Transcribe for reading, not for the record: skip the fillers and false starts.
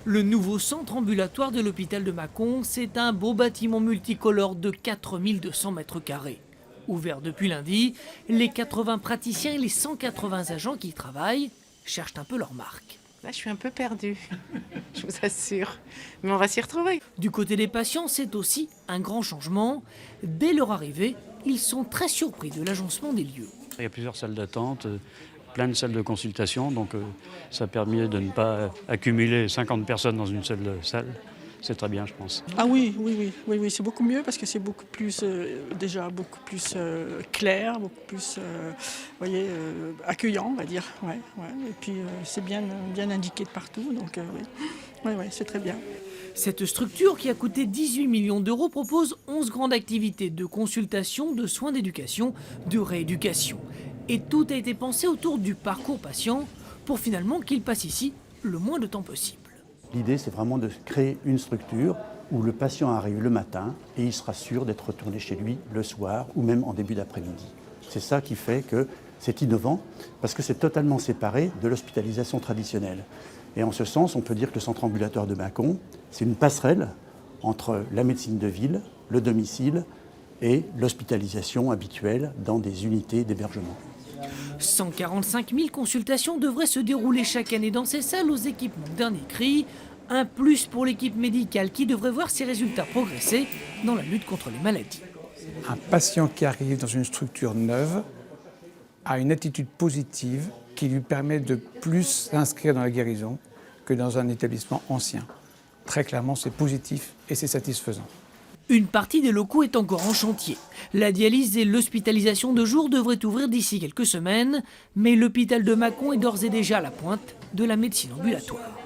Le nouveau centre ambulatoire de l'hôpital de Mâcon, c'est un beau bâtiment multicolore de 4200 mètres carrés. Ouvert depuis lundi, les 80 praticiens et les 180 agents qui y travaillent cherchent un peu leur marque. Là, je suis un peu perdue, je vous assure. Mais on va s'y retrouver. Du côté des patients, c'est aussi un grand changement. Dès leur arrivée, ils sont très surpris de l'agencement des lieux. Il y a plusieurs salles d'attente, plein de salles de consultation, donc ça permet de ne pas accumuler 50 personnes dans une seule salle. C'est très bien, je pense. Ah oui, c'est beaucoup mieux parce que c'est beaucoup plus, clair, beaucoup plus, accueillant, on va dire. Ouais. Et puis c'est bien indiqué de partout, donc oui, c'est très bien. Cette structure, qui a coûté 18 millions d'euros, propose 11 grandes activités de consultation, de soins d'éducation, de rééducation. Et tout a été pensé autour du parcours patient pour finalement qu'il passe ici le moins de temps possible. L'idée, c'est vraiment de créer une structure où le patient arrive le matin et il sera sûr d'être retourné chez lui le soir ou même en début d'après-midi. C'est ça qui fait que c'est innovant parce que c'est totalement séparé de l'hospitalisation traditionnelle. Et en ce sens, on peut dire que le centre ambulatoire de Mâcon, c'est une passerelle entre la médecine de ville, le domicile et l'hospitalisation habituelle dans des unités d'hébergement. 145 000 consultations devraient se dérouler chaque année dans ces salles aux équipements dernier cri. Un plus pour l'équipe médicale qui devrait voir ses résultats progresser dans la lutte contre les maladies. Un patient qui arrive dans une structure neuve a une attitude positive qui lui permet de plus s'inscrire dans la guérison que dans un établissement ancien. Très clairement, c'est positif et c'est satisfaisant. Une partie des locaux est encore en chantier. La dialyse et l'hospitalisation de jour devraient ouvrir d'ici quelques semaines, mais l'hôpital de Mâcon est d'ores et déjà à la pointe de la médecine ambulatoire.